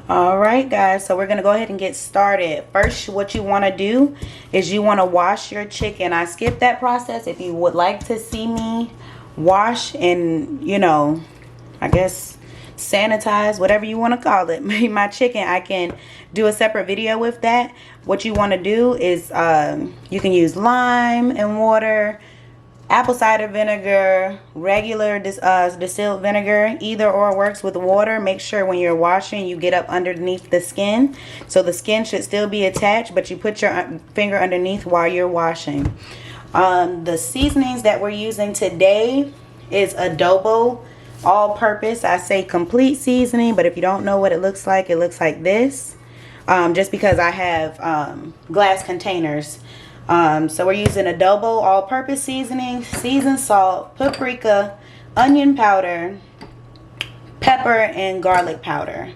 All right, guys, so we're gonna go ahead and get started. First, what you want to do is you want to wash your chicken. I skipped that process. If you would like to see me wash and, you know, I guess sanitize, whatever you want to call it, my chicken, I can do a separate video with that. What you want to do is you can use lime and water, apple cider vinegar, regular distilled vinegar. Either or works with water. Make sure when you're washing you get up underneath the skin, so the skin should still be attached, but you put your finger underneath while you're washing. The seasonings that we're using today is Adobo all-purpose. I say complete seasoning, but if you don't know what it looks like this. Just because I have glass containers. So we're using Adobo all-purpose seasoning, seasoned salt, paprika, onion powder, pepper, and garlic powder.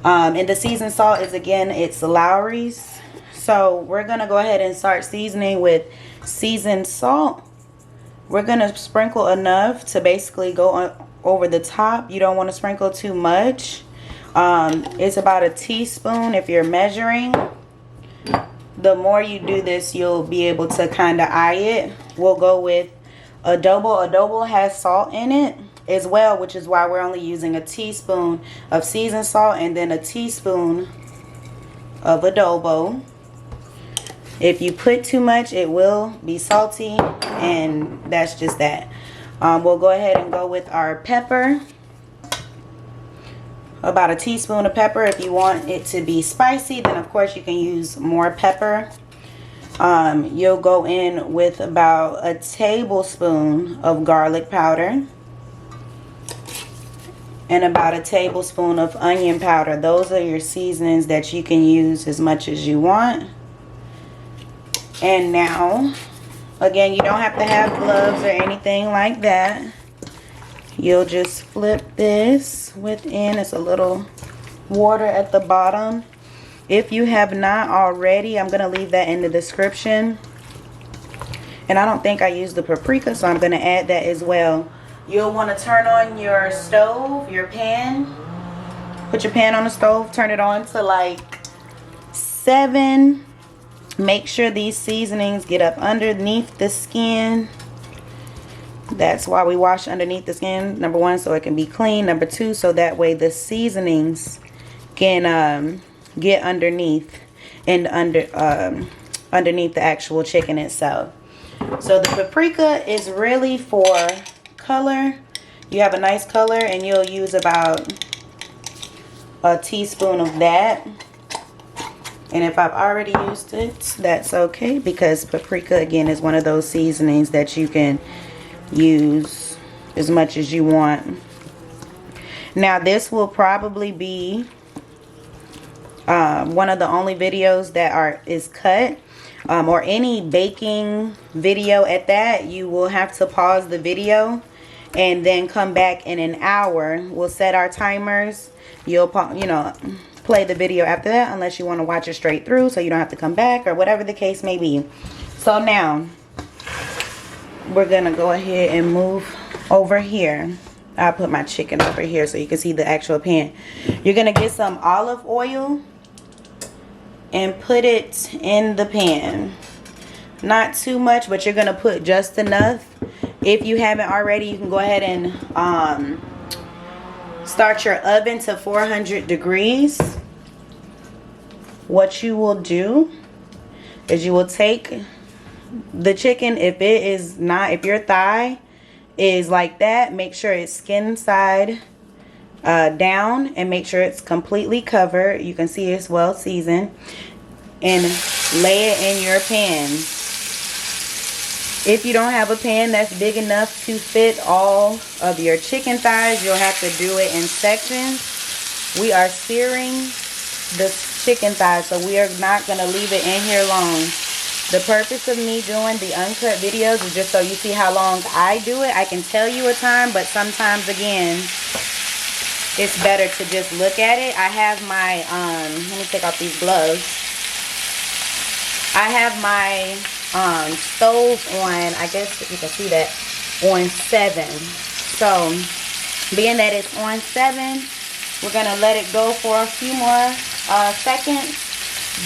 And the seasoned salt is, again, it's Lawry's. So we're going to go ahead and start seasoning with seasoned salt. We're going to sprinkle enough to basically go over the top. You don't want to sprinkle too much. It's about a teaspoon if you're measuring. The more you do this, you'll be able to kind of eye it. We'll go with Adobo. Adobo has salt in it as well, which is why we're only using a teaspoon of seasoned salt and then a teaspoon of Adobo. If you put too much, it will be salty, and that's just that. We'll go ahead and go with our pepper. About a teaspoon of pepper. If you want it to be spicy, then of course you can use more pepper. You'll go in with about a tablespoon of garlic powder and about a tablespoon of onion powder. Those are your seasonings that you can use as much as you want. And now, again, you don't have to have gloves or anything like that. You'll just flip this within. It's a little water at the bottom. If you have not already, I'm going to leave that in the description. And I don't think I used the paprika, so I'm going to add that as well. You'll want to turn on your stove, your pan. Put your pan on the stove. Turn it on to like 7. Make sure these seasonings get up underneath the skin. That's why we wash underneath the skin. Number 1, so it can be clean. Number 2, so that way the seasonings can get underneath and underneath the actual chicken itself. So the paprika is really for color. You have a nice color, and you'll use about a teaspoon of that. And if I've already used it, that's okay, because paprika, again, is one of those seasonings that you can use as much as you want. Now this will probably be one of the only videos that is cut, or any baking video at that. You will have to pause the video and then come back in an hour. We'll set our timers. You'll play the video after that, unless you want to watch it straight through so you don't have to come back, or whatever the case may be. So now we're gonna go ahead and move over here. I'll put my chicken over here so you can see the actual pan. You're gonna get some olive oil and put it in the pan. Not too much, but you're gonna put just enough. If you haven't already, you can go ahead and start your oven to 400 degrees. What you will do is you will take the chicken, if your thigh is like that, make sure it's skin side down, and make sure it's completely covered. You can see it's well seasoned, and lay it in your pan. If you don't have a pan that's big enough to fit all of your chicken thighs, you'll have to do it in sections. We are searing the chicken thighs, so we are not going to leave it in here long. The purpose of me doing the uncut videos is just so you see how long I do it. I can tell you a time, but sometimes, again, it's better to just look at it. I have my, let me take off these gloves. I have my stove on, I guess you can see that, on 7. So being that it's on 7, We're gonna let it go for a few more seconds.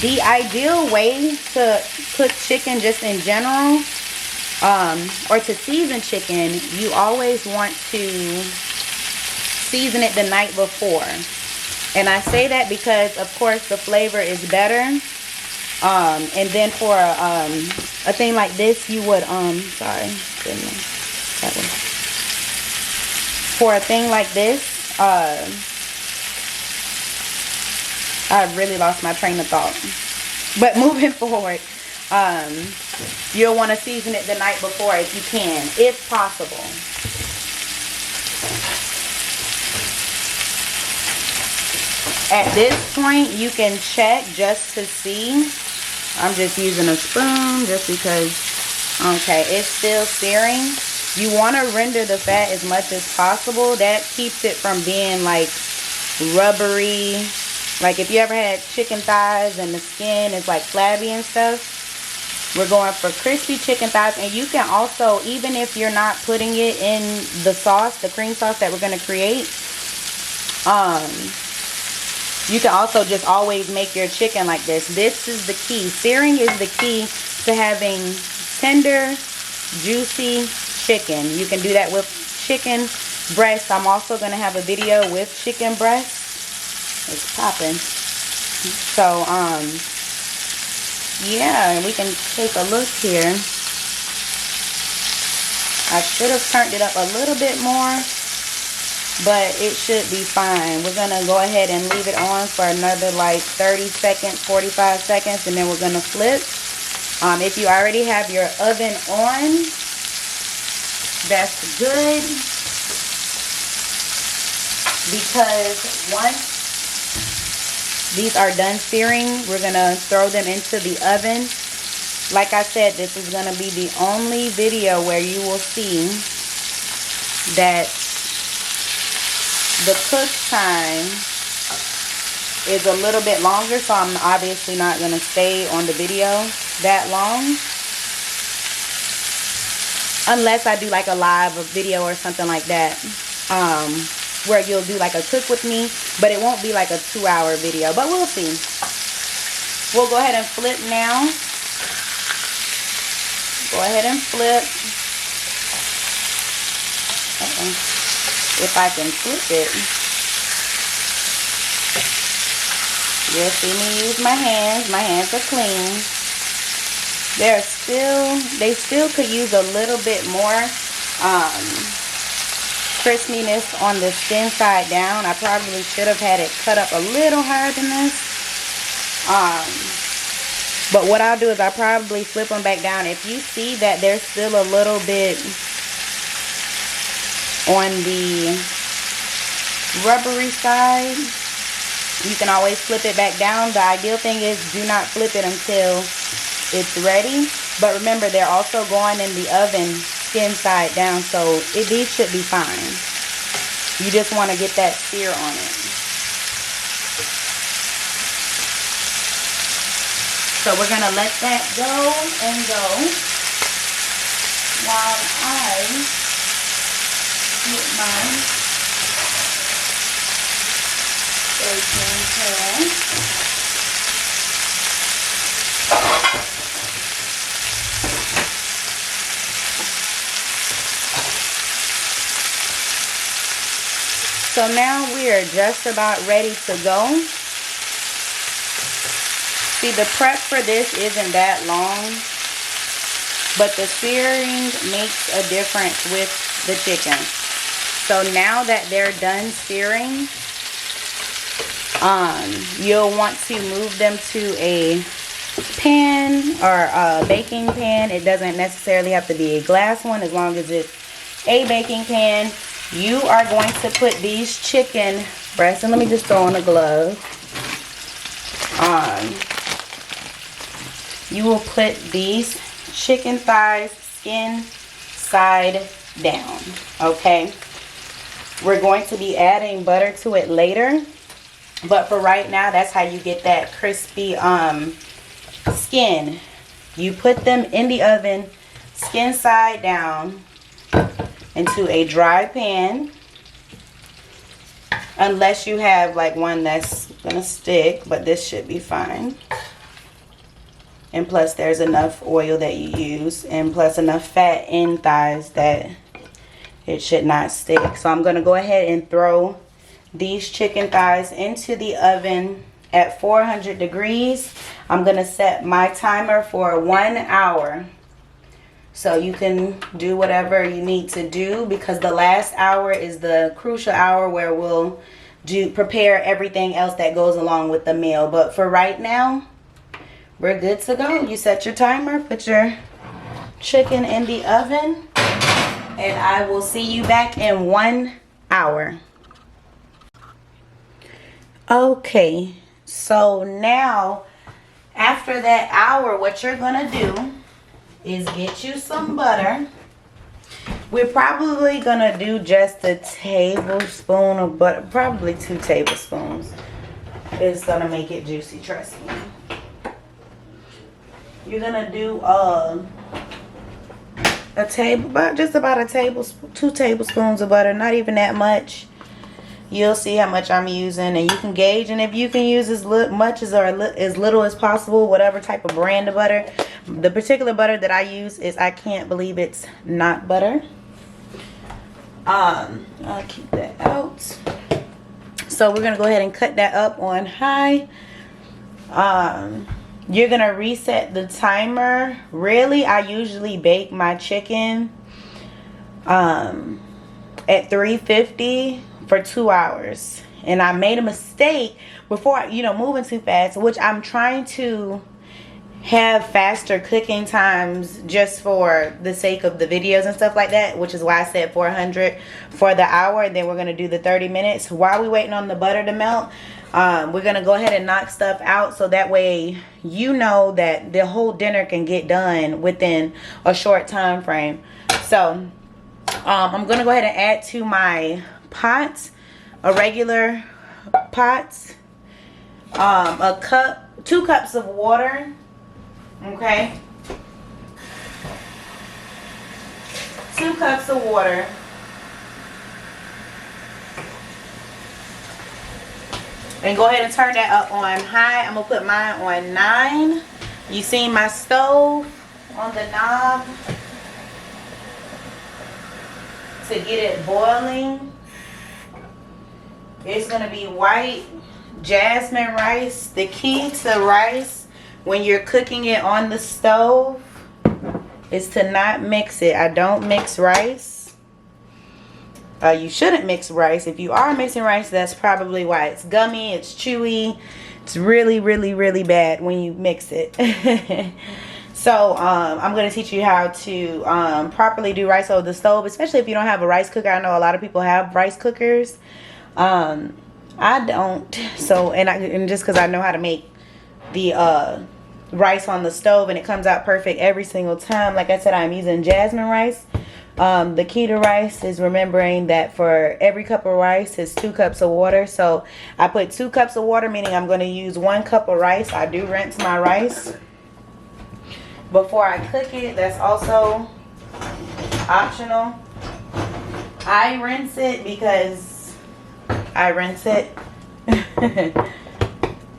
The ideal way to cook chicken just in general, or to season chicken, you always want to season it the night before. And I say that because, of course, the flavor is better. And then for a thing like this, you would, sorry, that one. For a thing like this, I really lost my train of thought. But moving forward, you'll want to season it the night before if you can, if possible. At this point, you can check just to see. I'm just using a spoon just because, okay, it's still searing. You want to render the fat as much as possible. That keeps it from being like rubbery. Like if you ever had chicken thighs and the skin is like flabby and stuff, we're going for crispy chicken thighs. And you can also, even if you're not putting it in the sauce, the cream sauce that we're going to create, you can also just always make your chicken like this. This is the key. Searing is the key to having tender, juicy chicken. You can do that with chicken breast. I'm also going to have a video with chicken breast. It's popping. So, yeah, we can take a look here. I should have turned it up a little bit more, but it should be fine. We're going to go ahead and leave it on for another like 30 seconds, 45 seconds, and then we're going to flip. If you already have your oven on, that's good, because once these are done searing, we're going to throw them into the oven. Like I said, this is going to be the only video where you will see that the cook time is a little bit longer, so I'm obviously not going to stay on the video that long. Unless I do like a live video or something like that. Where you'll do like a cook with me, but it won't be like a 2-hour video, but we'll see. We'll go ahead and flip now. Go ahead and flip. If I can flip it, you'll see me use my hands. My hands are clean. They still could use a little bit more crispiness on the skin side down. I probably should have had it cut up a little higher than this. But what I'll do is I'll probably flip them back down. If you see that there's still a little bit on the rubbery side, you can always flip it back down. The ideal thing is do not flip it until it's ready. But remember, they're also going in the oven skin side down, so these should be fine. You just want to get that sear on it. So we're going to let that go and go while I get my baking pan. So now we are just about ready to go. See, the prep for this isn't that long, but the searing makes a difference with the chicken. So now that they're done searing, you'll want to move them to a pan or a baking pan. It doesn't necessarily have to be a glass one, as long as it's a baking pan. You are going to put these chicken breasts, and let me just throw on a glove. You will put these chicken thighs skin side down, okay? We're going to be adding butter to it later, but for right now, that's how you get that crispy skin. You put them in the oven skin side down into a dry pan. unless you have like one that's gonna stick, but this should be fine. And plus there's enough oil that you use, and plus enough fat in thighs that it should not stick. So I'm gonna go ahead and throw these chicken thighs into the oven at 400 degrees. I'm gonna set my timer for 1 hour. So you can do whatever you need to do, because the last hour is the crucial hour where we'll prepare everything else that goes along with the meal. But for right now, we're good to go. You set your timer, put your chicken in the oven, and I will see you back in 1 hour. Okay, so now after that hour, what you're gonna do is get you some butter. We're probably gonna do just a tablespoon of butter, probably 2 tablespoons. It's gonna make it juicy, trust me. You're gonna do just about a tablespoon, 2 tablespoons of butter, not even that much. You'll see how much I'm using, and you can gauge, and if you can use as much as or as little as possible, whatever type of brand of butter. The particular butter that I use is, I can't believe it's not butter. I'll keep that out. So we're gonna go ahead and cut that up on high. You're gonna reset the timer. Really, I usually bake my chicken at 350 for 2 hours, and I made a mistake before, moving too fast, which I'm trying to have faster cooking times just for the sake of the videos and stuff like that, which is why I said 400 for the hour, and then we're going to do the 30 minutes. While we're waiting on the butter to melt, we're going to go ahead and knock stuff out, so that way that the whole dinner can get done within a short time frame. So I'm going to go ahead and add to my pot, a regular pot, 2 cups of water. Okay, 2 cups of water. And go ahead and turn that up on high. I'm gonna put mine on 9. You see my stove on the knob to get it boiling. It's gonna be white jasmine rice. The key to rice when you're cooking it on the stove is to not mix it. I don't mix rice. You shouldn't mix rice. If you are mixing rice, that's probably why. It's gummy, it's chewy. It's really, really, really bad when you mix it. So I'm going to teach you how to properly do rice over the stove, especially if you don't have a rice cooker. I know a lot of people have rice cookers. I don't. So, and just because I know how to make the rice on the stove, and it comes out perfect every single time. Like I said, I'm using jasmine rice. The key to rice is remembering that for every cup of rice is 2 cups of water. So I put 2 cups of water, meaning I'm going to use 1 cup of rice. I do rinse my rice before I cook it. That's also optional. I rinse it because I rinse it.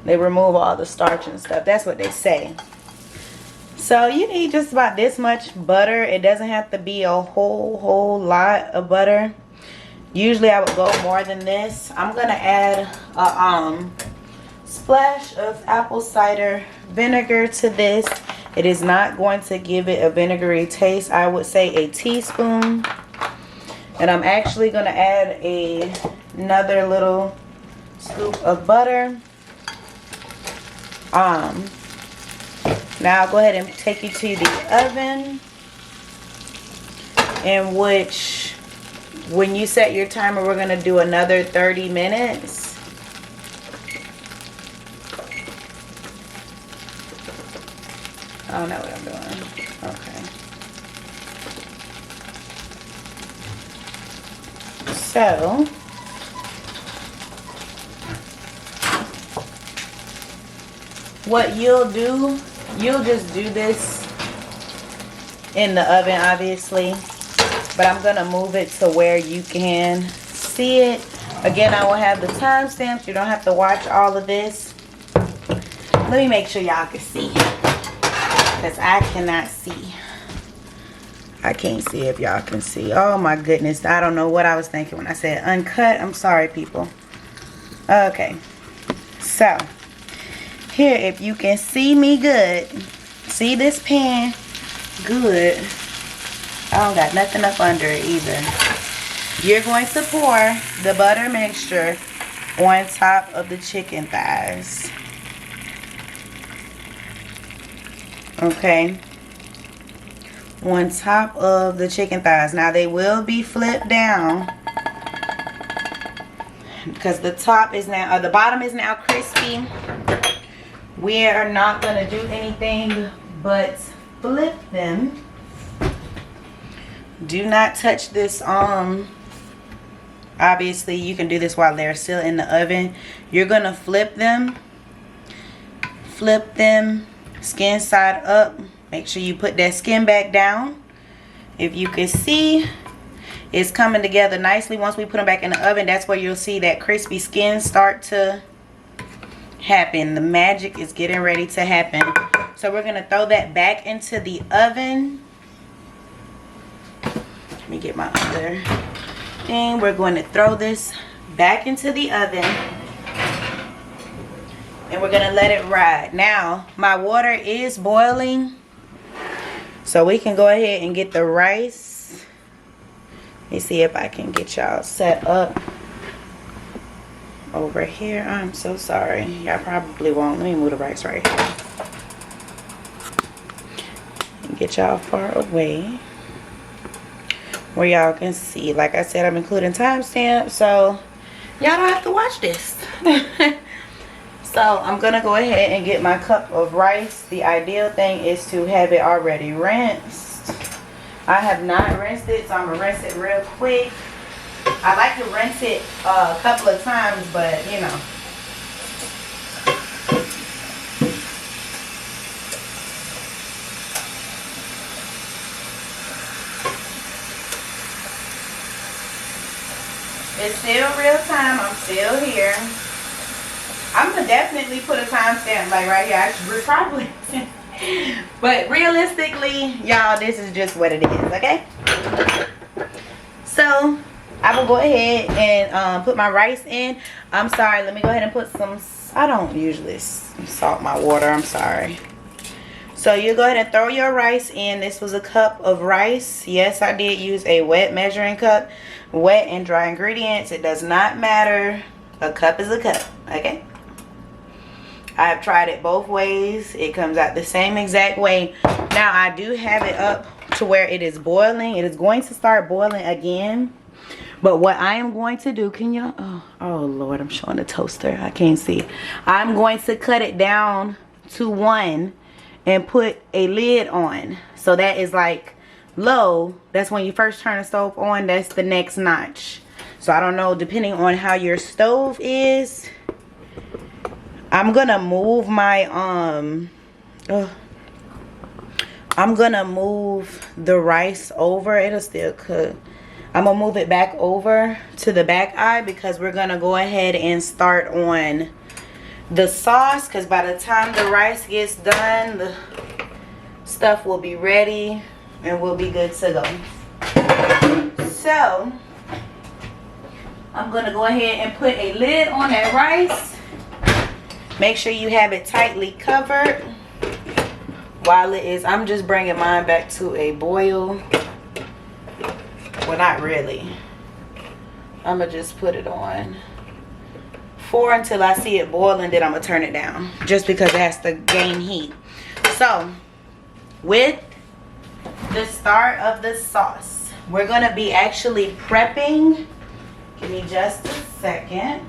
They remove all the starch and stuff. That's what they say. So you need just about this much butter. It doesn't have to be a whole lot of butter. Usually I would go more than this. I'm gonna add a splash of apple cider vinegar to this. It is not going to give it a vinegary taste. I would say a teaspoon. And I'm actually gonna add another little scoop of butter. Now I'll go ahead and take you to the oven, in which, when you set your timer, we're going to do another 30 minutes. I don't know what I'm doing. Okay. So what you'll do, you'll just do this in the oven, obviously, but I'm gonna move it to where you can see it. Again, I will have the timestamps. You don't have to watch all of this. Let me make sure y'all can see, because I cannot see. I can't see if y'all can see. Oh my goodness, I don't know what I was thinking when I said uncut. I'm sorry, people. Okay, so here, if you can see me good, see this pan good. I don't got nothing up under it either. You're going to pour the butter mixture on top of the chicken thighs. Okay, on top of the chicken thighs. Now they will be flipped down because the top is now, or the bottom is now crispy. We are not going to do anything but flip them. Do not touch this. Obviously you can do this while they're still in the oven. You're going to flip them skin side up. Make sure you put that skin back down. If you can see, it's coming together nicely. Once we put them back in the oven, that's where you'll see that crispy skin start to happen. The magic is getting ready to happen. So we're going to throw that back into the oven. Let me get my other thing. We're going to throw this back into the oven. And we're going to let it ride. Now, my water is boiling. So we can go ahead and get the rice. Let me see if I can get y'all set up over here. I'm so sorry. Y'all probably won't. Let me move the rice right here. And get y'all far away where y'all can see. Like I said, I'm including timestamps, so y'all don't have to watch this. So I'm gonna go ahead and get my cup of rice. The ideal thing is to have it already rinsed. I have not rinsed it, so I'm gonna rinse it real quick. I like to rinse it a couple of times, but you know. It's still real time. I'm still here. I'm gonna definitely put a timestamp like right here. I should probably, but realistically, y'all, this is just what it is. Okay. So I will go ahead and put my rice in. I'm sorry. Let me go ahead and put some. I don't usually salt my water. I'm sorry. So you go ahead and throw your rice in. This was a cup of rice. Yes, I did use a wet measuring cup. Wet and dry ingredients. It does not matter. A cup is a cup. Okay. I have tried it both ways. It comes out the same exact way. Now I do have it up to where it is boiling. It is going to start boiling again. But what I am going to do, can y'all, oh Lord, I'm showing the toaster. I can't see. I'm going to cut it down to 1 and put a lid on. So that is like low. That's when you first turn the stove on. That's the next notch. So I don't know, depending on how your stove is. I'm gonna move my I'm gonna move the rice over. It'll still cook. I'm gonna move it back over to the back eye because we're gonna go ahead and start on the sauce, because by the time the rice gets done, the stuff will be ready and we'll be good to go. So I'm gonna go ahead and put a lid on that rice. Make sure you have it tightly covered while it is. I'm just bringing mine back to a boil. Well, not really. I'm gonna just put it on 4 until I see it boil, and then I'm gonna turn it down just because it has to gain heat. So with the start of the sauce, we're gonna be actually prepping. Give me just a second.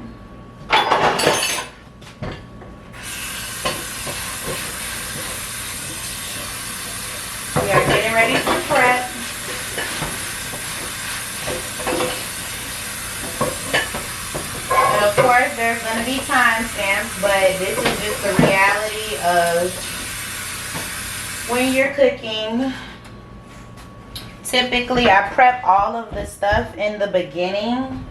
We are getting ready to prep. And of course, there's going to be timestamps, but this is just the reality of when you're cooking. Typically, I prep all of the stuff in the beginning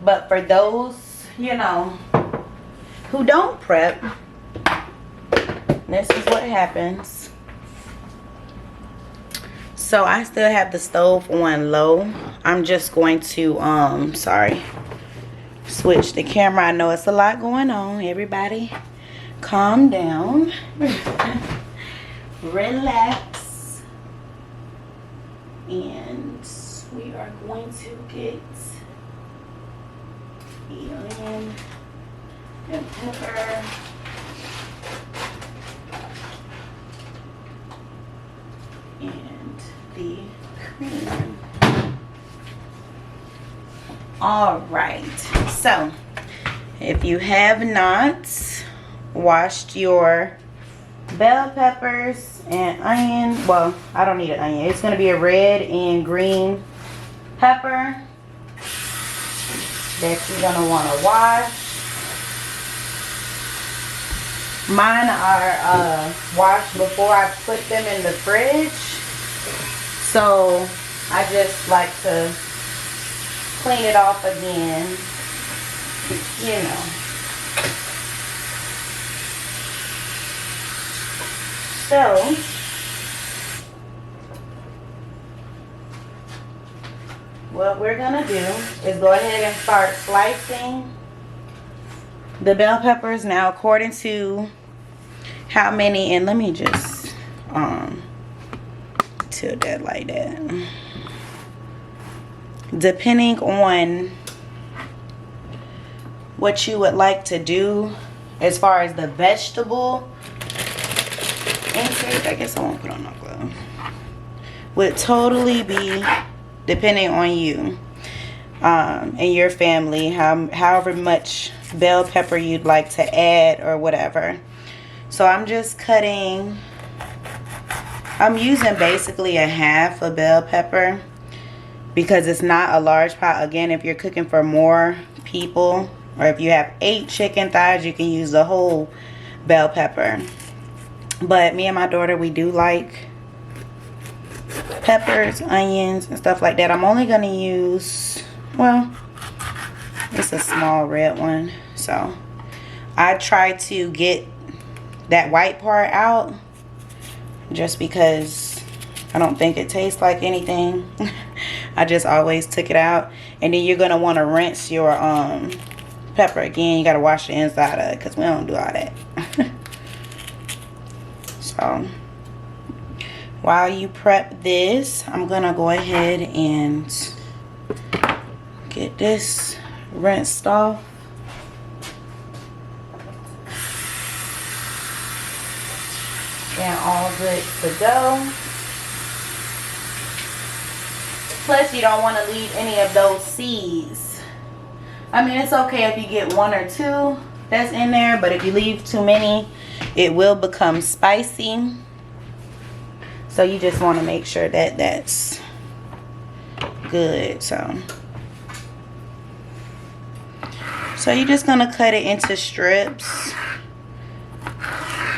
But for those, you know, who don't prep, this is what happens. So I still have the stove on low. I'm just going to switch the camera. I know it's a lot going on. Everybody calm down. Relax. And we are going to get the onion and pepper. And the cream. All right, so if you have not washed your bell peppers and onion, well, I don't need an onion, it's going to be a red and green pepper that you're going to want to wash. Mine are washed before I put them in the fridge, so I just like to clean it off again, you know. So what we're gonna do is go ahead and start slicing the bell peppers. Now, according to how many, and let me just tilt that like that. Depending on what you would like to do as far as the vegetable intake, I guess I won't put on no glove, would totally be depending on you and your family, however much bell pepper you'd like to add or whatever. So I'm just cutting, I'm using basically a half a bell pepper because it's not a large pot. Again, if you're cooking for more people, or if you have 8 chicken thighs, you can use the whole bell pepper. But me and my daughter, we do like peppers, onions, and stuff like that. I'm only going to use, well, it's a small red one. So I try to get that white part out just because I don't think it tastes like anything. I just always took it out. And then you're going to want to rinse your pepper again. You got to wash the inside of it because we don't do all that. So while you prep this, I'm going to go ahead and get this rinsed off. And all good to go. Plus, you don't want to leave any of those seeds. I mean, it's okay if you get 1 or 2 that's in there, but if you leave too many, it will become spicy. So you just want to make sure that that's good. So you're just going to cut it into strips.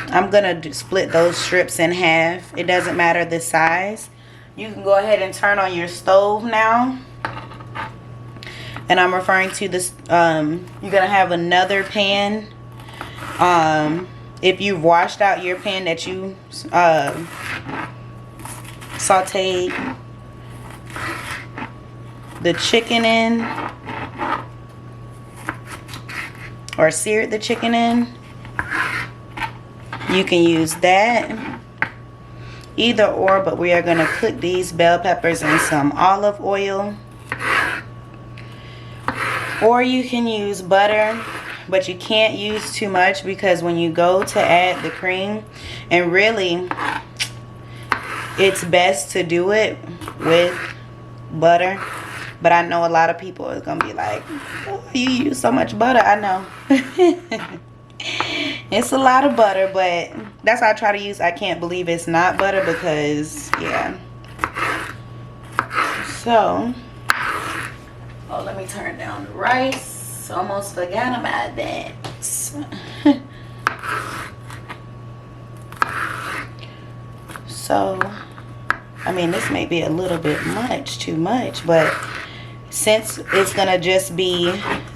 I'm going to split those strips in half. It doesn't matter the size. You can go ahead and turn on your stove now. And I'm referring to this, you're going to have another pan. If you've washed out your pan that you sauteed the chicken in, or seared the chicken in, you can use that. Either or, but we are going to cook these bell peppers in some olive oil. Or you can use butter, but you can't use too much because when you go to add the cream, and really it's best to do it with butter. But I know a lot of people are going to be like, oh, you use so much butter. I know. It's a lot of butter, but that's why I try to use, I can't believe it's not butter, because, yeah. So, oh, let me turn down the rice. Almost forgot about that. So, I mean, this may be a little bit too much, but since it's gonna just be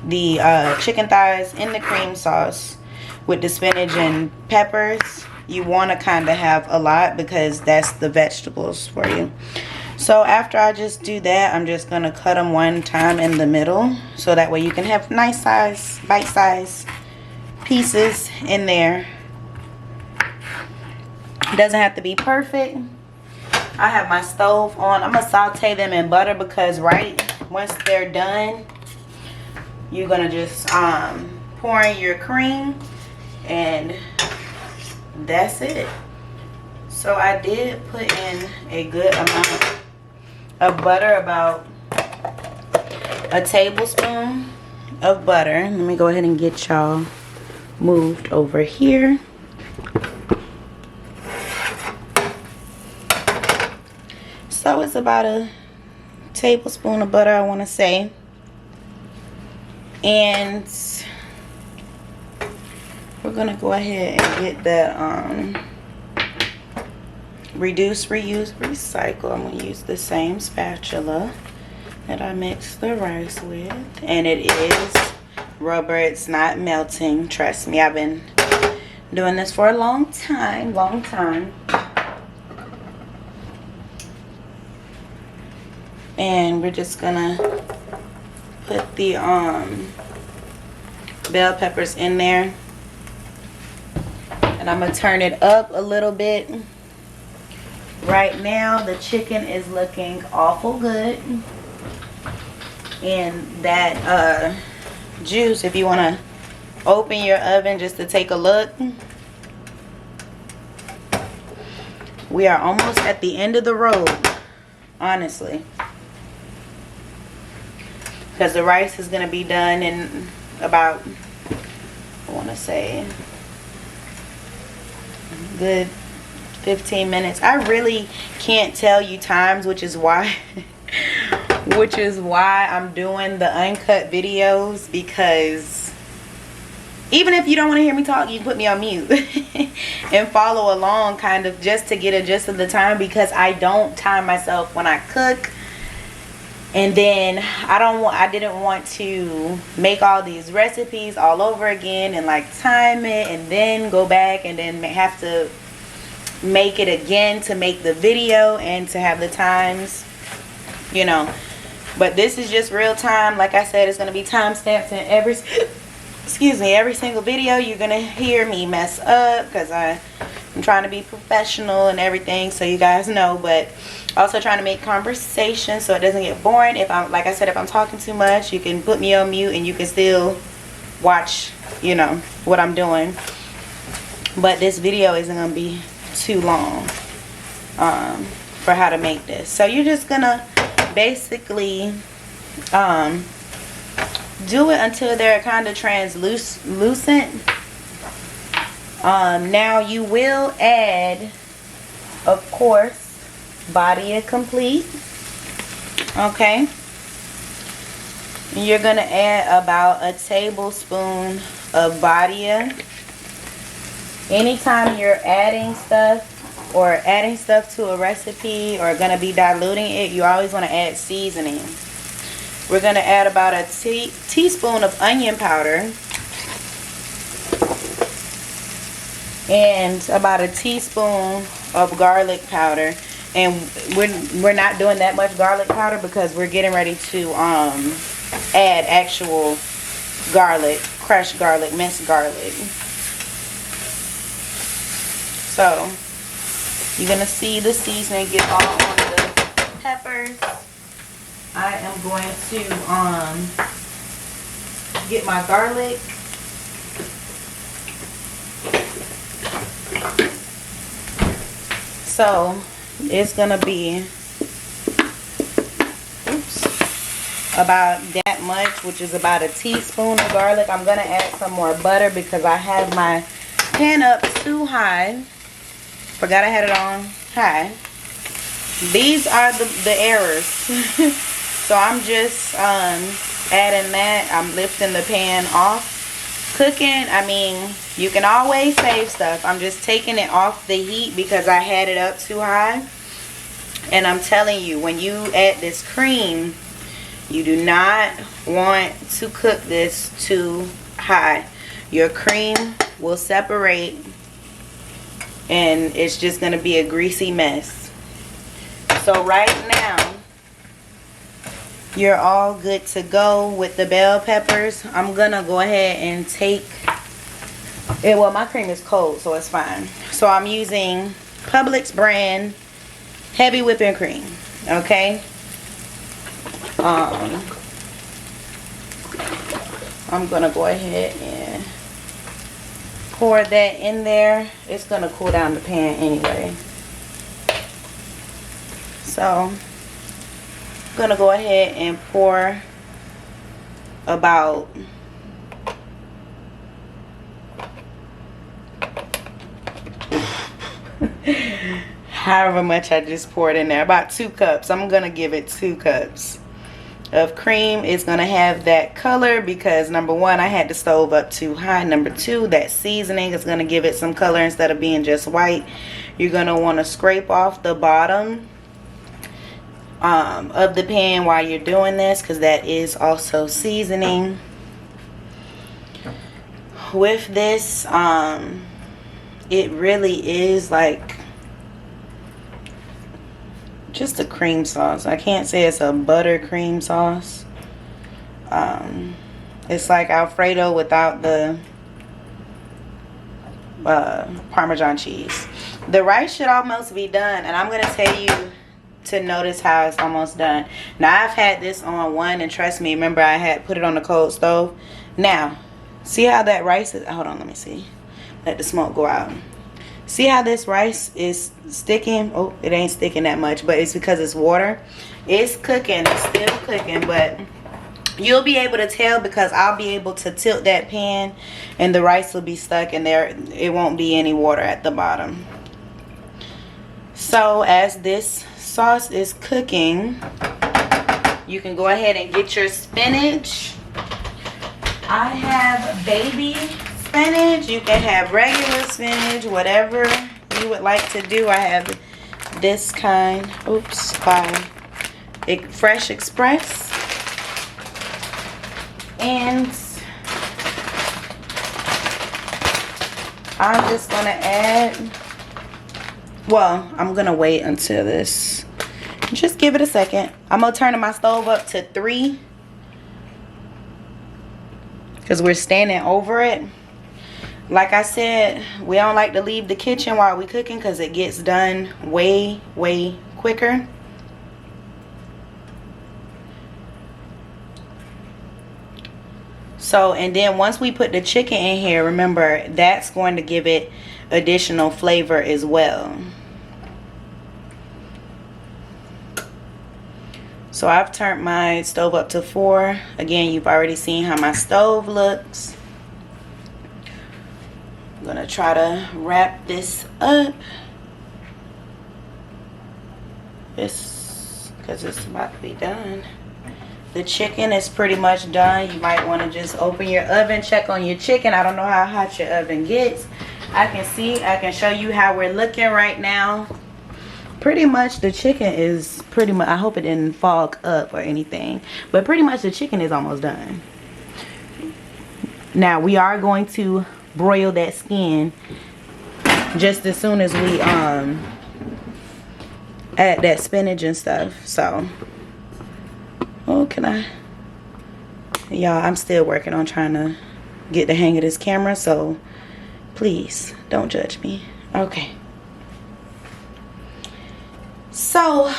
the chicken thighs in the cream sauce with the spinach and peppers, you want to kind of have a lot because that's the vegetables for you. So after I just do that, I'm just gonna cut them one time in the middle so that way you can have nice size, bite-sized pieces in there. It doesn't have to be perfect. I have my stove on. I'm gonna saute them in butter because once they're done, you're gonna just pour in your cream and that's it. So I did put in a good amount of butter, about a tablespoon of butter. Let me go ahead and get y'all moved over here. So it's about a tablespoon of butter, I want to say. And we're gonna go ahead and get the reduce, reuse, recycle. I'm gonna use the same spatula that I mixed the rice with, and it is rubber. It's not melting. Trust me, I've been doing this for a long time. And we're just gonna put the bell peppers in there, and I'm gonna turn it up a little bit. Right now the chicken is looking awful good, and that juice, if you want to open your oven just to take a look, we are almost at the end of the road, honestly, because the rice is going to be done in about, I want to say, good 15 minutes. I really can't tell you times, which is why I'm doing the uncut videos, because even if you don't want to hear me talk, you can put me on mute and follow along, kind of just to get a gist of the time, because I don't time myself when I cook. And then I didn't want to make all these recipes all over again and like time it and then go back and then have to make it again to make the video and to have the times, you know. But this is just real time. Like I said, it's going to be time stamps in every single video. You're going to hear me mess up because I'm trying to be professional and everything, so you guys know, but also trying to make conversation so it doesn't get boring. If I'm, like I said, if I'm talking too much, you can put me on mute and you can still watch, you know, what I'm doing. But this video isn't going to be too long for how to make this. So you're just gonna basically do it until they're kind of translucent. Now you will add, of course, Badia complete. Okay, and you're gonna add about a tablespoon of Badia. Anytime you're adding stuff to a recipe or gonna be diluting it, you always want to add seasoning. We're gonna add about a teaspoon of onion powder and about a teaspoon of garlic powder. And we're not doing that much garlic powder because we're getting ready to add actual garlic, crushed garlic, minced garlic. So you're gonna see the seasoning get all on the peppers. I am going to get my garlic. So it's gonna be about that much, which is about a teaspoon of garlic. I'm gonna add some more butter because I have my pan up too high. Forgot I had it on high. These are the errors. So I'm just adding that. I'm lifting the pan off. Cooking, I mean, you can always save stuff. I'm just taking it off the heat because I had it up too high. And I'm telling you, when you add this cream, You do not want to cook this too high. Your cream will separate and it's just going to be a greasy mess. So right now, you're all good to go with the bell peppers. I'm going to go ahead and take it. Well, my cream is cold, so it's fine. So I'm using Publix brand heavy whipping cream. Okay. I'm going to go ahead and pour that in there. It's going to cool down the pan anyway. So I'm going to go ahead and pour about however much I just poured in there, about 2 cups. I'm going to give it 2 cups of cream. Is going to have that color because number one, I had the stove up too high. Number two, that seasoning is going to give it some color instead of being just white. You're going to want to scrape off the bottom of the pan while you're doing this, because that is also seasoning. With this, it really is like just a cream sauce. I can't say it's a butter cream sauce. It's like Alfredo without the Parmesan cheese. The rice should almost be done, and I'm going to tell you to notice how it's almost done. Now, I've had this on 1, and trust me, remember I had put it on the cold stove. Now, see how that rice is? Hold on, let me see. Let the smoke go out. See how this rice is sticking? Oh, it ain't sticking that much, but it's because it's water. It's cooking. It's still cooking, but you'll be able to tell because I'll be able to tilt that pan and the rice will be stuck in there. It won't be any water at the bottom. So as this sauce is cooking, you can go ahead and get your spinach. I have baby spinach. You can have regular spinach, whatever you would like to do. I have this kind, oops, by Fresh Express. And I'm just gonna add, well, I'm gonna wait until this, just give it a second. I'm gonna turn my stove up to 3 because we're standing over it. Like I said, we don't like to leave the kitchen while we're cooking because it gets done way quicker. So, and then once we put the chicken in here, remember, that's going to give it additional flavor as well. So I've turned my stove up to 4. Again, you've already seen how my stove looks. I'm gonna try to wrap this up. This, because it's about to be done. The chicken is pretty much done. You might want to just open your oven, check on your chicken. I don't know how hot your oven gets. I can show you how we're looking right now. Pretty much the chicken is pretty much, I hope it didn't fog up or anything, but pretty much the chicken is almost done. Now we are going to broil that skin just as soon as we add that spinach and stuff. So, oh, can I, y'all, I'm still working on trying to get the hang of this camera, so please don't judge me. Okay, so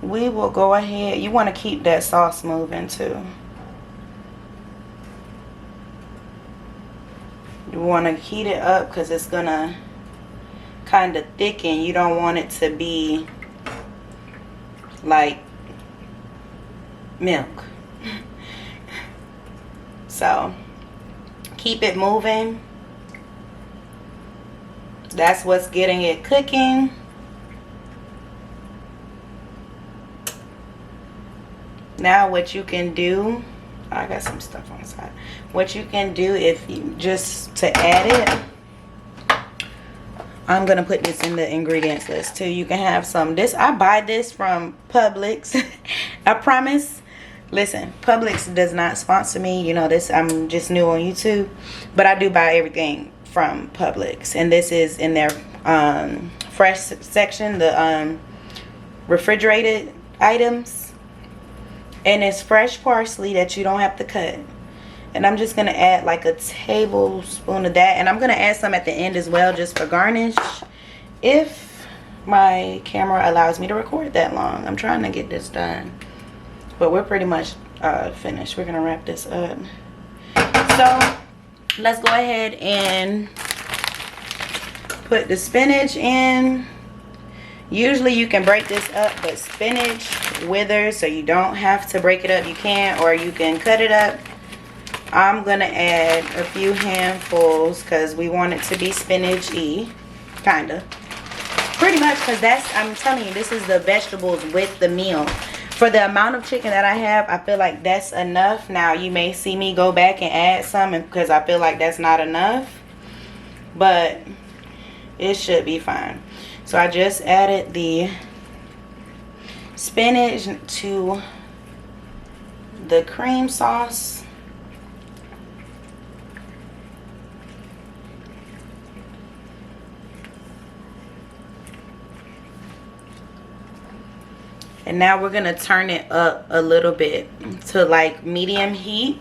we will go ahead. You want to keep that sauce moving too. You want to heat it up because it's gonna kind of thicken. You don't want it to be like milk. So keep it moving. That's what's getting it cooking. Now what you can do, I got some stuff on the side. What you can do, if you just to add it, I'm gonna put this in the ingredients list too. You can have some. This, I buy this from Publix. I promise. Listen, Publix does not sponsor me. You know this. I'm just new on YouTube, but I do buy everything from Publix, and this is in their fresh section, the refrigerated items, and it's fresh parsley that you don't have to cut. And I'm just gonna add like a tablespoon of that, and I'm gonna add some at the end as well, just for garnish, if my camera allows me to record that long. I'm trying to get this done, but we're pretty much finished. We're gonna wrap this up. So let's go ahead and put the spinach in. Usually you can break this up, but spinach withers, so you don't have to break it up. You can, or you can cut it up. I'm gonna add a few handfuls because we want it to be spinach-y, kinda. Pretty much, because that's, I'm telling you, this is the vegetables with the meal. For the amount of chicken that I have, I feel like that's enough. Now, you may see me go back and add some because I feel like that's not enough. But it should be fine. So I just added the spinach to the cream sauce. And now we're gonna turn it up a little bit to like medium heat.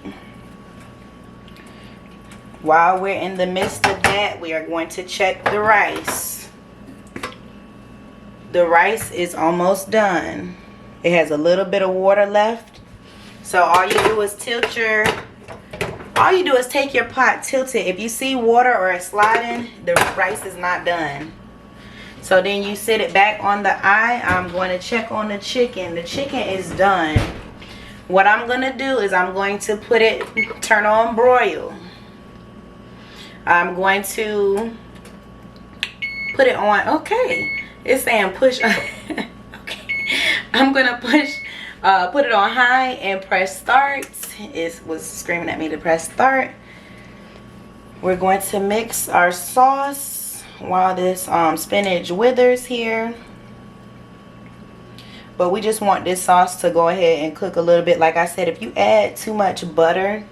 While we're in the midst of that, we are going to check the rice. The rice is almost done. It has a little bit of water left. So all you do is take your pot, tilt it. If you see water or it's sliding, the rice is not done. So then you set it back on the eye. I'm going to check on the chicken. The chicken is done. What I'm going to do is I'm going to turn on broil. I'm going to put it on. Okay. It's saying push. Okay. I'm going to put it on high and press start. It was screaming at me to press start. We're going to mix our sauce while this spinach withers here. But we just want this sauce to go ahead and cook a little bit. Like I said, if you add too much butter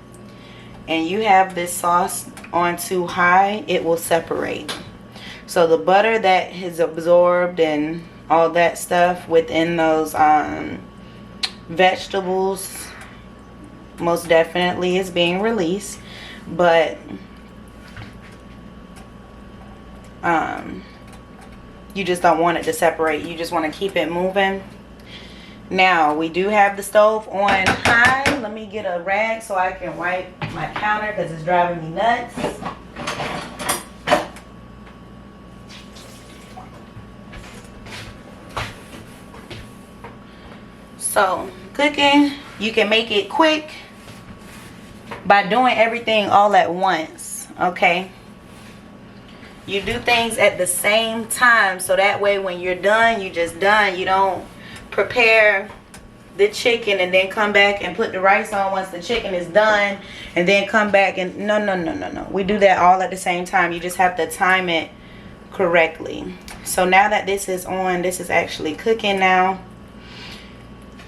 and you have this sauce on too high, it will separate. So the butter that is absorbed and all that stuff within those vegetables most definitely is being released. But you just don't want it to separate. You just want to keep it moving. Now we do have the stove on high. Let me get a rag so I can wipe my counter because it's driving me nuts. So cooking, you can make it quick by doing everything all at once. Okay, you do things at the same time, so that way when you're done, you're just done. You don't prepare the chicken and then come back and put the rice on once the chicken is done and then come back and no. We do that all at the same time. You just have to time it correctly. So now that this is on, this is actually cooking now.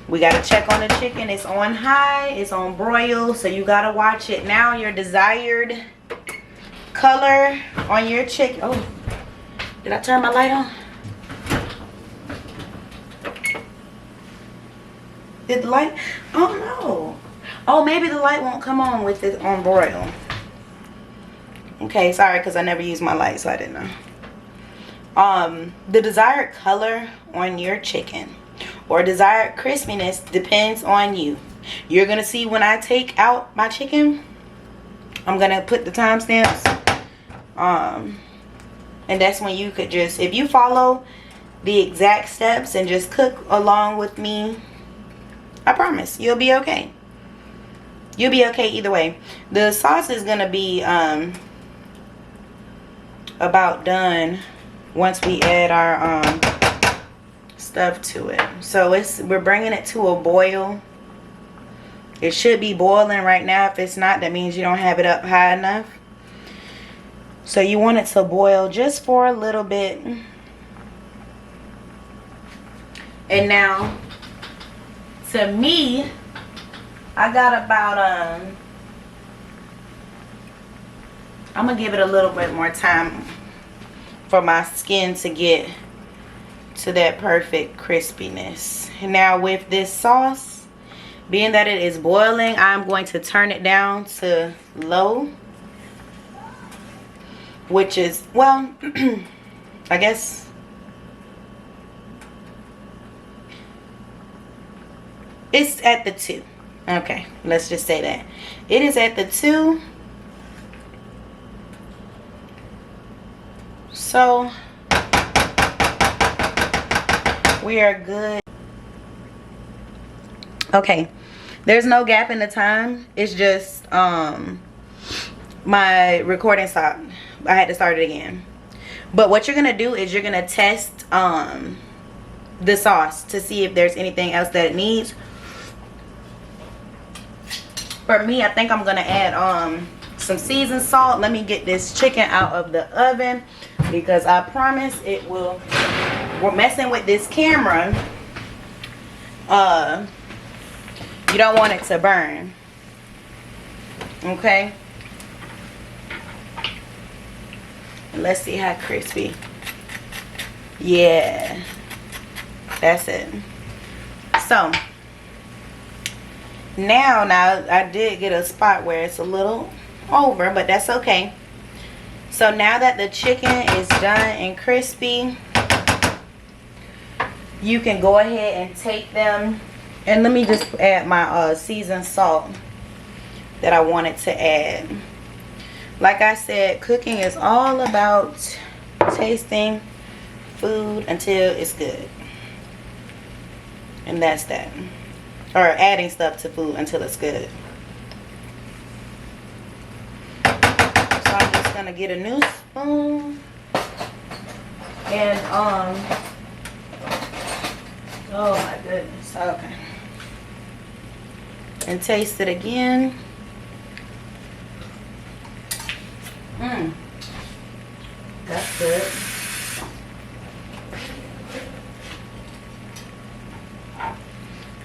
We got to check on the chicken. It's on high, it's on broil, so you got to watch it. Now your desired color on your chicken. Oh, did I turn my light on? Did the light? Oh no. Oh, maybe the light won't come on with it on broil. Okay, sorry, because I never use my light, so I didn't know. The desired color on your chicken or desired crispiness depends on you. You're gonna see when I take out my chicken, I'm gonna put the timestamps. And that's when you could just, if you follow the exact steps and just cook along with me, I promise you'll be okay. You'll be okay either way. The sauce is gonna be about done once we add our stuff to it. So we're bringing it to a boil. It should be boiling right now. If it's not, that means you don't have it up high enough. So you want it to boil just for a little bit. And now, to me, I got about I'm gonna give it a little bit more time for my skin to get to that perfect crispiness. And now with this sauce, being that it is boiling, I'm going to turn it down to low, which is, well, I guess it's at the 2. Okay, let's just say that it is at the 2. So we are good. Okay, there's no gap in the time. It's just my recording stopped. I had to start it again. But what you're gonna do is you're gonna test the sauce to see if there's anything else that it needs. For me, I think I'm gonna add some seasoned salt. Let me get this chicken out of the oven, because I promise it will. We're messing with this camera. You don't want it to burn. Okay. And let's see how crispy. Yeah, that's it. So now I did get a spot where it's a little over, but that's okay. So now that the chicken is done and crispy, you can go ahead and take them, and let me just add my seasoned salt that I wanted to add. Like I said, cooking is all about tasting food until it's good, and that's that. Or adding stuff to food until it's good. So I'm just gonna get a new spoon and oh my goodness, okay, and taste it again. That's good.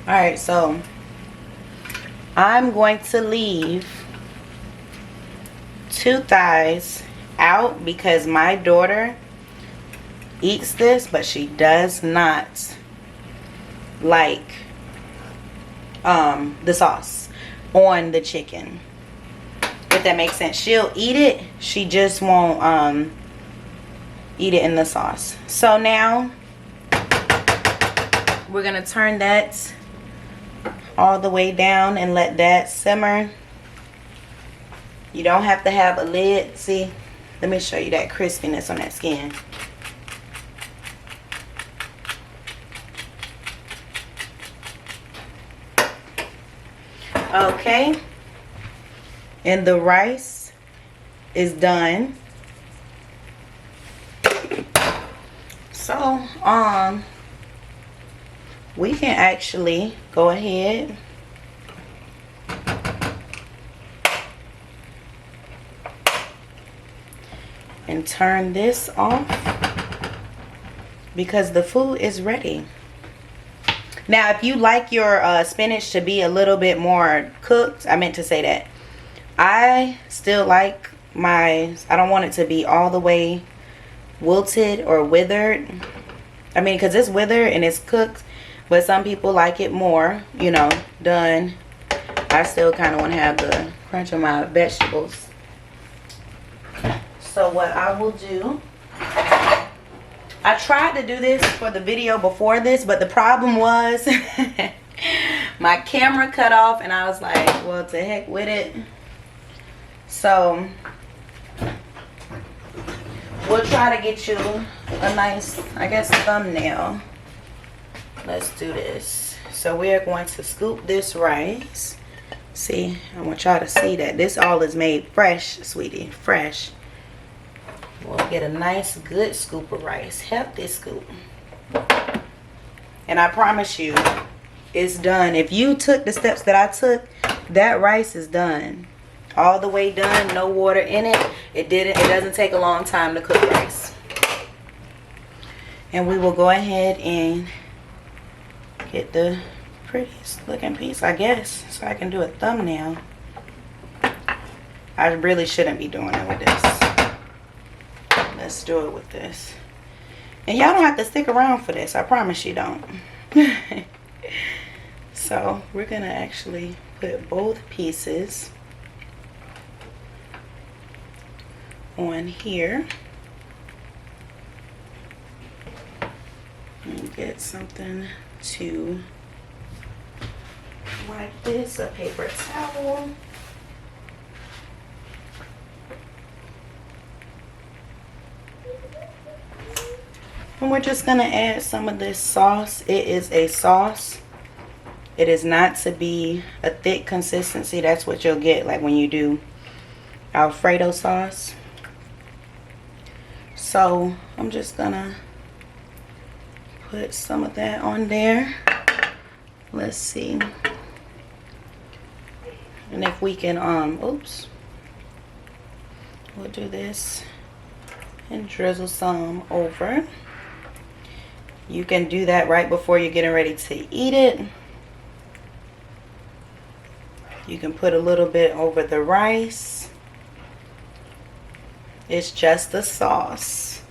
Alright, so I'm going to leave 2 thighs out because my daughter eats this, but she does not like the sauce on the chicken, if that makes sense. She'll eat it, she just won't eat it in the sauce. So now we're gonna turn that all the way down and let that simmer. You don't have to have a lid. See, let me show you that crispiness on that skin. Okay, and the rice is done. So we can actually go ahead and turn this off because the food is ready. Now, if you like your spinach to be a little bit more cooked, I meant to say that. I still like I don't want it to be all the way wilted or withered. I mean, because it's withered and it's cooked, but some people like it more, you know, done. I still kind of want to have the crunch of my vegetables. So what I will do, I tried to do this for the video before this, but the problem was my camera cut off, and I was like, well, to heck with it. So we'll try to get you a nice, I guess, thumbnail. Let's do this. So we are going to scoop this rice. See, I want y'all to see that this all is made fresh, sweetie, fresh. We'll get a nice good scoop of rice, healthy scoop, and I promise you it's done. If you took the steps that I took, that rice is done. all the way done, no water in it. It doesn't take a long time to cook rice. And we will go ahead and get the prettiest looking piece, I guess, so I can do a thumbnail. I really shouldn't be doing it with this. Let's do it with this. And y'all don't have to stick around for this. I promise you don't. So we're gonna actually put both pieces on here and get something to wipe this, a paper towel. And we're just gonna add some of this sauce. It is a sauce. It is not to be a thick consistency. That's what you'll get like when you do Alfredo sauce. So I'm just gonna put some of that on there. Let's see. And if we can, oops. We'll do this and drizzle some over. You can do that right before you're getting ready to eat it. You can put a little bit over the rice. It's just the sauce.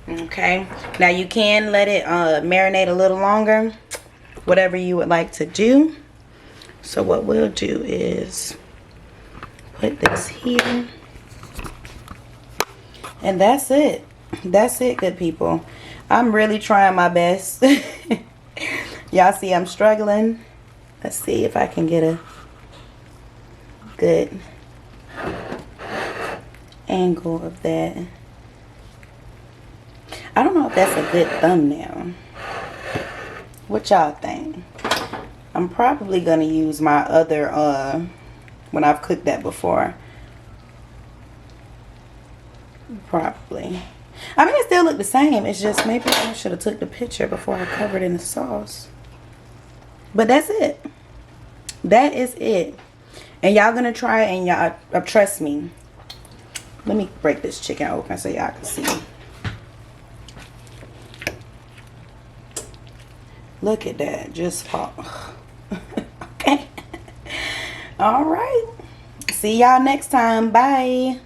Okay. Now you can let it marinate a little longer. Whatever you would like to do. So what we'll do is put this here. And that's it. That's it, good people. I'm really trying my best. Y'all see I'm struggling. Let's see if I can get a good angle of that. I don't know if that's a good thumbnail. What y'all think? I'm probably gonna use my other when I've cooked that before. Probably. I mean, it still look the same. It's just maybe I should have took the picture before I covered in the sauce. But that's it. That is it. And y'all gonna try it, and y'all trust me. Let me break this chicken open so y'all can see. Look at that. Just fall. Okay. All right. See y'all next time. Bye.